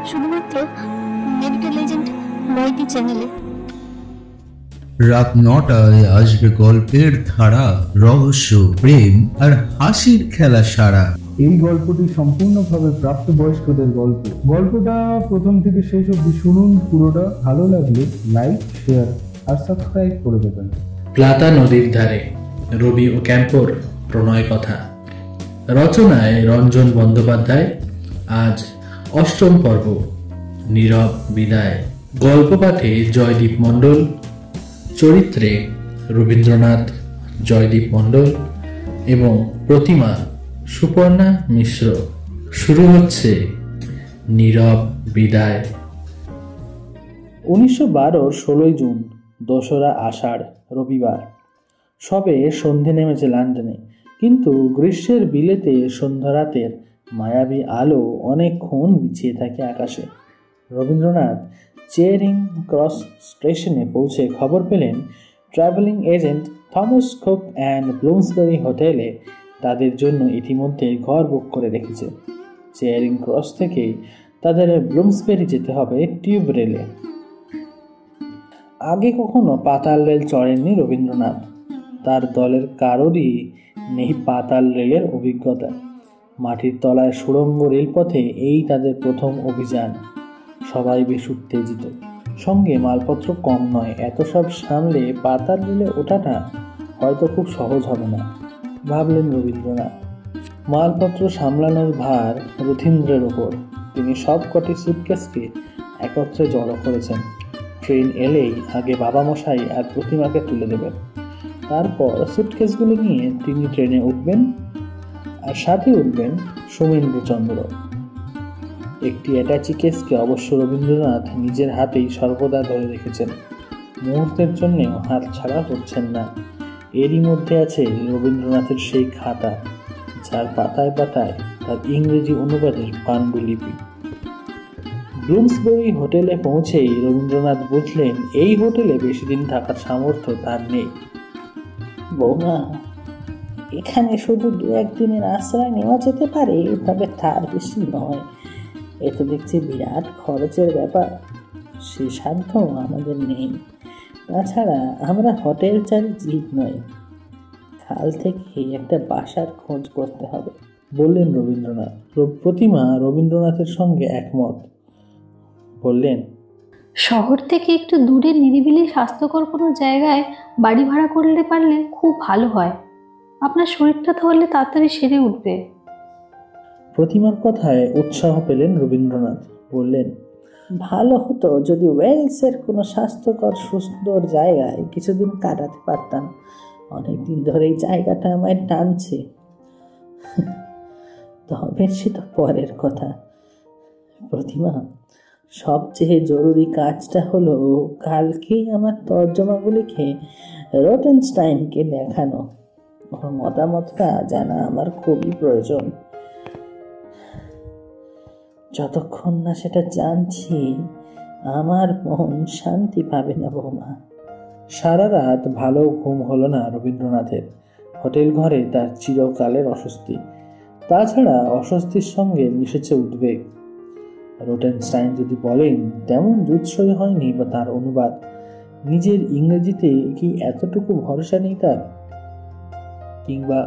শুধুমাত্র medical agent মইটি চ্যানেলে। রাত 9টায় আসবে গল্পের ধারা, রহস্য, প্রেম আর হাসির খেলা সারা। এই গল্পটি সম্পূর্ণভাবে প্রাপ্তবয়স্কদের গল্প। গল্পটা প্রথম থেকে শেষ অবধি শুনুন পুরোটা। ভালো লাগলে লাইক, শেয়ার আর সাবস্ক্রাইব করে দেবেন। প্লাতা নদীর ধারে, রবি ও ক্যাম্পোর প্রণয় কথা। রচনায় রঞ্জন বন্দ্যোপাধ্যায়। আজ 8ম পর্ব, নীরব বিদায়। গল্প পাঠে জয়দীপ মণ্ডল। চরিত্রে রবীন্দ্রনাথ, জয়দীপ মণ্ডল এবং প্রতিমা সুপর্ণা মিশ্র। শুরু হচ্ছে নীরব বিদায়। 1912 16 জুন, 2রা আষাঢ়, রবিবার। সবে সন্ধে নেমেছে লন্ডনে, কিন্তু গ্রীষ্মের বিলেতে সন্ধ্যারাতের মায়াবী আলো অনেকক্ষণ বিছিয়ে থাকে আকাশে। রবীন্দ্রনাথ চেয়ারিং ক্রস স্টেশনে পৌঁছে খবর পেলেন travelling agent Thomas Cook and Bloomsbury হোটেলে তাদের জন্য ইতিমধ্যে ঘর বুক করে রেখেছে। চেয়ারিং ক্রস থেকে তাদের ব্লুমসবেরি যেতে হবে টিউব রেলে। আগে কখনো পাতাল রেল চড়েননি রবীন্দ্রনাথ। তার দলের কারোরই নেই পাতাল রেলের অভিজ্ঞতা। মাটির তলায় সুড়ঙ্গ রেলপথে এই তাদের প্রথম অভিযান। সবাই বেশ উত্তেজিত, সঙ্গে মালপত্র কম নয়। এত সব সামলে পাতাল রেলে ওঠাটা হয়তো খুব সহজ হবে না, ভাবলেন রবীন্দ্রনাথ। মালপত্র সামলানোর ভার রথীন্দ্রের ওপর। তিনি সব কটি সুটকেসকে একত্রে জড়ো করেছেন। ট্রেন এলেই আগে বাবামশাই আর প্রতিমাকে তুলে দেবেন। তারপর সুটকেসগুলো নিয়ে তিনি ট্রেনে উঠবেন, আর সাথে উঠবেন সোমেন্দ্রচন্দ্র। একটি অ্যাটাচি কেসকে অবশ্য রবীন্দ্রনাথ নিজের হাতেই সর্বদা ধরে রেখেছেন, মুহূর্তের জন্যেও হাত ছাড়া হচ্ছেন না। এরই মধ্যে আছে রবীন্দ্রনাথের সেই খাতা, যার পাতায় পাতায় তার ইংরেজি অনুবাদের পাণ্ডুলিপি। ব্লুমসবেরি হোটেলে পৌঁছেই রবীন্দ্রনাথ বুঝলেন এই হোটেলে বেশি দিন থাকার সামর্থ্য তার নেই। বৌমা, এখানে শুধু 2-1 দিনের আশ্রয় নেওয়া যেতে পারে, তবে তার বেশি নয়। এ তো দেখছি বিরাট খরচের ব্যাপার, সে সাধ্য আমাদের নেই। তাছাড়া আমরা হোটেল চারি জীব নই, কাল থেকে একটা বাসার খোঁজ করতে হবে, বললেন রবীন্দ্রনাথ। প্রতিমা রবীন্দ্রনাথের সঙ্গে একমত, বললেন, শহর থেকে একটু দূরে নিরিবিলি স্বাস্থ্যকর কোনো জায়গায় বাড়ি ভাড়া করলে পারলে খুব ভালো হয়। আপনার শরীরটা তাহলে তাড়াতাড়ি সেরে উঠবে। প্রতিমার কথায় উৎসাহ পেলেন রবীন্দ্রনাথ, বললেন, ভালো হতো যদি ওয়েলসের কোনো স্বাস্থ্যকর সুন্দর জায়গায় কিছুদিন কাটাতে পারতাম। অনেকদিন ধরে এই জায়গাটা আমায় টানছে। তবে সে তো পরের কথা। প্রতিমা, সবচেয়ে জরুরি কাজটা হলো কালকেই আমার তর্জমাগুলিকে রোটেনস্টাইনকে দেখানো। ওর মতামতটা জানা আমার খুবই প্রয়োজন। যতক্ষণ না সেটা জানছি আমার মন শান্তি পাবে না বৌমা। সারা রাত ভালো ঘুম হলো না রবীন্দ্রনাথের। হোটেল ঘরে তার চিরকালের অস্বস্তি, তাছাড়া অস্বস্তির সঙ্গে মিশেছে উদ্বেগ। রোটেনস্টাইন যদি বলেন তেমন জুৎসই হয়নি বা তার অনুবাদ, নিজের ইংরেজিতে কি এতটুকু ভরসা নেই তার? কিংবা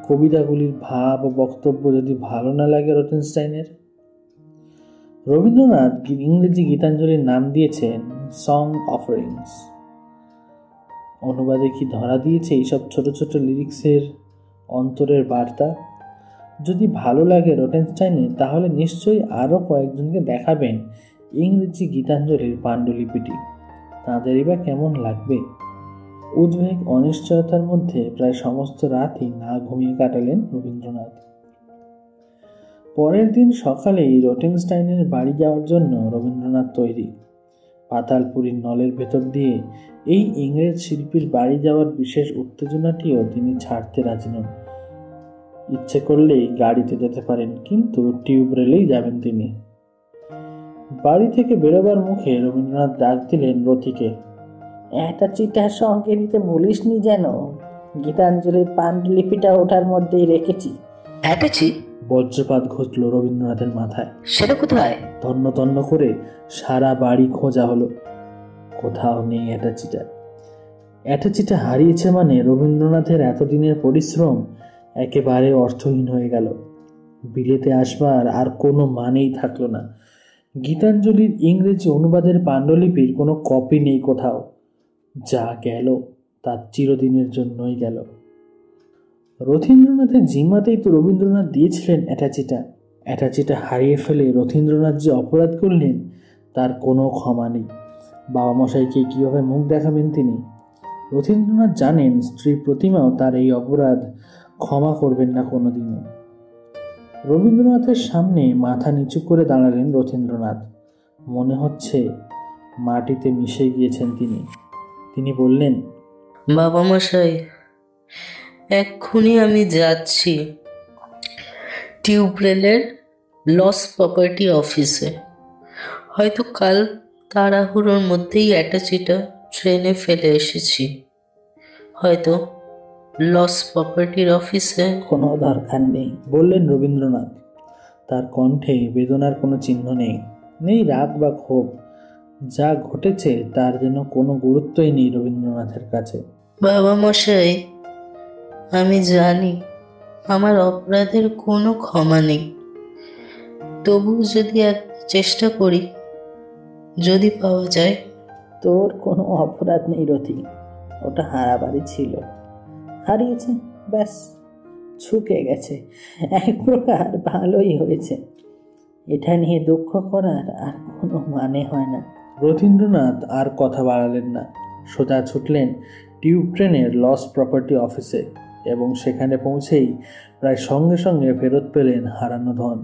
কবিতাগুলির ভাব ও বক্তব্য যদি ভালো না লাগে রোটেনস্টাইনের? রবীন্দ্রনাথ ইংরেজি গীতাঞ্জলির নাম দিয়েছেন সং অফারিংস। অনুবাদে কি ধরা দিয়েছে এইসব ছোট ছোট লিরিক্সের অন্তরের বার্তা? যদি ভালো লাগে রোটেনস্টাইনের, তাহলে নিশ্চয়ই আরও কয়েকজনকে দেখাবেন ইংরেজি গীতাঞ্জলির পাণ্ডুলিপিটি। তাঁদেরই বা কেমন লাগবে? উদ্বেগ অনিশ্চয়তার মধ্যে প্রায় সমস্ত রাতই না ঘুমিয়ে কাটালেন রবীন্দ্রনাথ। পরের দিন সকালেই রোটেনস্টাইনের বাড়ি যাওয়ার জন্য রবীন্দ্রনাথ তৈরি। পাতালপুরীর নলের ভেতর দিয়ে এই ইংরেজ শিল্পীর বাড়ি যাওয়ার বিশেষ উত্তেজনাটিও তিনি ছাড়তে রাজি নন। ইচ্ছে করলেই গাড়িতে যেতে পারেন, কিন্তু টিউব রেলেই যাবেন তিনি। বাড়ি থেকে বেরোবার মুখে রবীন্দ্রনাথ ডাক দিলেন রথিকে। একটা চিঠা সঙ্গে নিতে বলিসনি যেন, গীতাঞ্জলির পাণ্ডুলিপিটা ওটার মধ্যেই রেখেছি। অ্যাটাচি বজ্রপাত ঘটল রবীন্দ্রনাথের মাথায়। সেটা কোথায়? তন্ন তন্ন করে সারা বাড়ি খোঁজা হলো, কোথাও নেই অ্যাটাচিটা। অ্যাটাচিটা হারিয়েছে মানে রবীন্দ্রনাথের এতদিনের পরিশ্রম একেবারে অর্থহীন হয়ে গেল। বিলেতে আসবার আর কোনো মানেই থাকলো না। গীতাঞ্জলির ইংরেজি অনুবাদের পাণ্ডুলিপির কোনো কপি নেই কোথাও। যা গেল তা চিরদিনের জন্যই গেল। রথীন্দ্রনাথের জিম্মাতেই তো রবীন্দ্রনাথ দিয়েছিলেন অ্যাটাচিটা। অ্যাটাচিটা হারিয়ে ফেলে রথীন্দ্রনাথ যে অপরাধ করলেন তার কোনো ক্ষমা নেই। বাবা মশাইকে কীভাবে মুখ দেখাবেন তিনি? রথীন্দ্রনাথ জানেন স্ত্রী প্রতিমাও তার এই অপরাধ ক্ষমা করবেন না কোনোদিনও। রবীন্দ্রনাথের সামনে মাথা নিচু করে দাঁড়ালেন রথীন্দ্রনাথ। মনে হচ্ছে মাটিতে মিশে গিয়েছেন তিনি। তিনি বললেন, বাবা মশাই, এক্ষুনি আমি যাচ্ছি টিউবওয়েলের লস প্রপার্টি অফিসে। হয়তো কাল তাড়াহুড়োর মধ্যেই অ্যাটাচিটা ট্রেনে ফেলে এসেছি। হয়তো লস প্রপার্টির অফিসে। কোনো দরকার নেই, বললেন রবীন্দ্রনাথ। তার কণ্ঠে বেদনার কোনো চিহ্ন নেই, নেই রাগ বা ক্ষোভ। যা ঘটেছে তার যেন কোনো গুরুত্বই নেই রবীন্দ্রনাথের কাছে। বাবা মশাই, আমি জানি আমার অপরাধের কোনো ক্ষমা নেই, তবুও যদি এক চেষ্টা করি, যদি পাওয়া যায়। তোর কোনো অপরাধ নেই রথি, ওটা হারাবাড়ি ছিল, হারিয়েছে ব্যাস, ছুকে গেছে। এক প্রকার ভালোই হয়েছে, এটা নিয়ে দুঃখ করার আর কোনো মানে হয় না। রথীন্দ্রনাথ আর কথা বাড়ালেন না, সোজা ছুটলেন টিউব ট্রেনের লস প্রপার্টি অফিসে এবং সেখানে পৌঁছেই প্রায় সঙ্গে সঙ্গে ফেরত পেলেন হারানো ধন।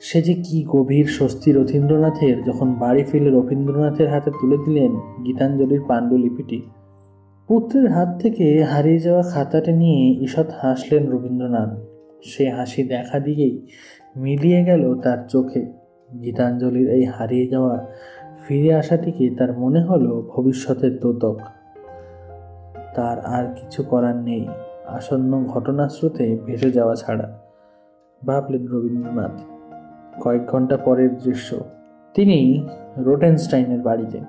সে যে কি গভীর স্বস্তি রথীন্দ্রনাথের যখন বাড়ি ফিরে রবীন্দ্রনাথের হাতে তুলে দিলেন গীতাঞ্জলির পাণ্ডুলিপিটি। পুত্রের হাত থেকে হারিয়ে যাওয়া খাতাটা নিয়ে ঈষৎ হাসলেন রবীন্দ্রনাথ। সে হাসি দেখা দিয়েই মিলিয়ে গেল তার চোখে। গীতাঞ্জলির এই হারিয়ে যাওয়া ফিরে আসাটিকে তার মনে হলো ভবিষ্যতের দ্যোতক। তার আর কিছু করার নেই আসন্ন ঘটনাস্রোতে ভেসে যাওয়া ছাড়া, ভাবলেন রবীন্দ্রনাথ। কয়েক ঘন্টা পরের দৃশ্য, তিনি রোটেনস্টাইনের বাড়িতে।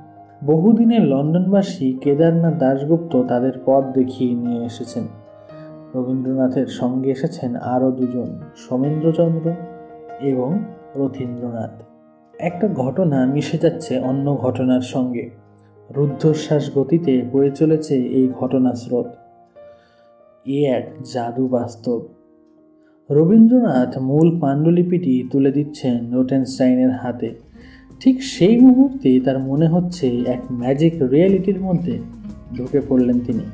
বহুদিনের লন্ডনবাসী কেদারনাথ দাশগুপ্ত তাদের পথ দেখিয়ে নিয়ে এসেছেন। রবীন্দ্রনাথের সঙ্গে এসেছেন আরও দুজন, সোমেন্দ্রচন্দ্র এবং রথীন্দ্রনাথ। একটা ঘটনা মিশে যাচ্ছে অন্য ঘটনার সঙ্গে। রুদ্ধশ্বাস গতিতে বয়ে চলেছে এই ঘটনা স্রোত। এ এক জাদু বাস্তব। রবীন্দ্রনাথ মূল পাণ্ডুলিপিটি তুলে দিচ্ছেন রোটেনস্টাইনের হাতে। ঠিক সেই মুহূর্তে তার মনে হচ্ছে এক ম্যাজিক রিয়েলিটির মধ্যে ঢুকে পড়লেন তিনি।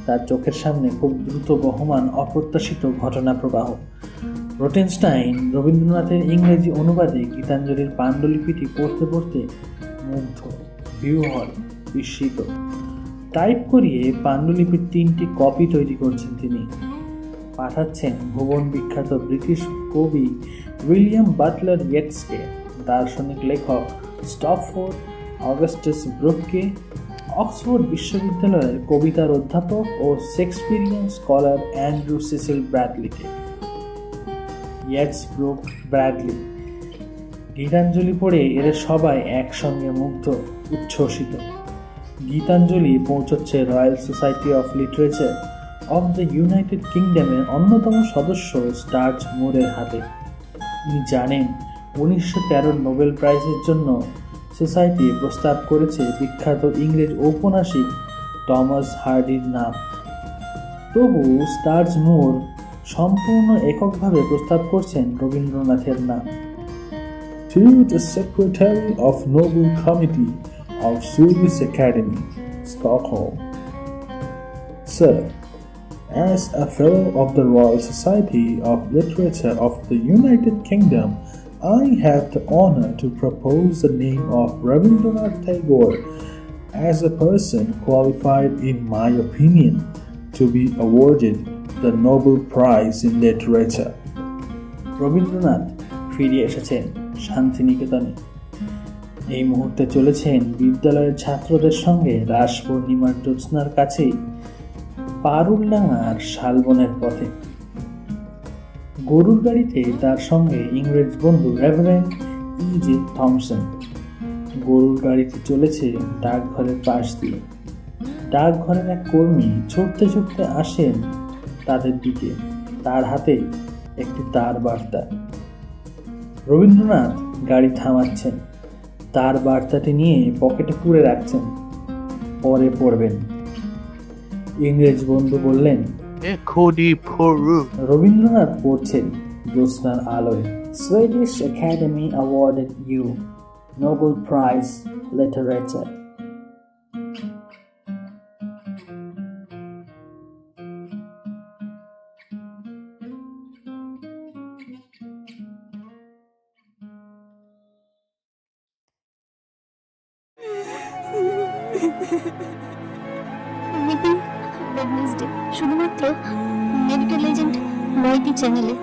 তার চোখের সামনে খুব দ্রুত বহমান অপ্রত্যাশিত ঘটনা প্রবাহ। রোটেনস্টাইন রবীন্দ্রনাথের ইংরেজি অনুবাদে গীতাঞ্জলির পাণ্ডুলিপিটি পড়তে পড়তে মুগ্ধ, বিহ্বল, বিস্মিত। টাইপ করিয়ে পাণ্ডুলিপির 3টি কপি তৈরি করছেন তিনি। পাঠাচ্ছেন ভুবন বিখ্যাত ব্রিটিশ কবি উইলিয়াম বাটলার ইয়েটসকে, দার্শনিক লেখক স্টপফোর্ড অগাস্টাস ব্রুককে, অক্সফোর্ড বিশ্ববিদ্যালয়ের কবিতার অধ্যাপক ও শেক্সপিয়ারিয়ান স্কলার অ্যান্ড্রু সিসিল ব্র্যাডলিকে। Yeats, Brooke, Bradley. গীতাঞ্জলি পড়ে এরা সবাই একসঙ্গে মুগ্ধ, উচ্ছ্বসিত। গীতাঞ্জলি পৌঁছচ্ছে royal society of literature of the united কিংডমের অন্যতম সদস্য স্টার্জ মুরের হাতে। তিনি জানেন 1913 নোবেল প্রাইজের জন্য সোসাইটি প্রস্তাব করেছে বিখ্যাত ইংরেজ ঔপন্যাসিক টমাস হার্ডির নাম। তবু স্টার্জ মুর সম্পূর্ণ এককভাবে প্রস্তাব করছেন রবীন্দ্রনাথের নাম। To the Secretary of Nobel Committee of Swedish Academy, Stockholm. Sir, as a Fellow of the Royal Society of Literature of the United Kingdom, I have the honor to propose the name of Rabindranath Tagore as a person qualified, in my opinion, to be awarded the Nobel Prize in Literature. Rabindranath ফিরে এসেছেন শান্তিনিকেতনে। এই মুহূর্তে চলেছেন বিদ্যালয়ের ছাত্রদের সঙ্গে রাস পূর্ণিমার জ্যোৎস্নার কাছেই পারুলডাঙ্গার শালবনের পথে। গরুর গাড়িতে তার সঙ্গে ইংরেজ বন্ধু রেভারেন্ড E.J. থমসন। গরুর গাড়িতে চলেছে ডাকঘরের পাশ দিয়ে। ডাকঘরের এক কর্মী ছুটতে ছুটতে আসেন তাদের দিকে, তার হাতে একটি তার বার্তা। রবীন্দ্রনাথ গাড়ি থামাচ্ছেন, তার বার্তাটি নিয়ে পকেটে পুরে রাখছেন, পরে পড়বেন। ইংরেজ বন্ধু বললেন, এখনই পড়ুন। রবীন্দ্রনাথ পড়ছেন জ্যোৎস্নার আলোয়। Swedish academy awarded you Nobel Prize Literature. শুধুমাত্র মেডিকেল এজেন্ট বইটি চ্যানেলে।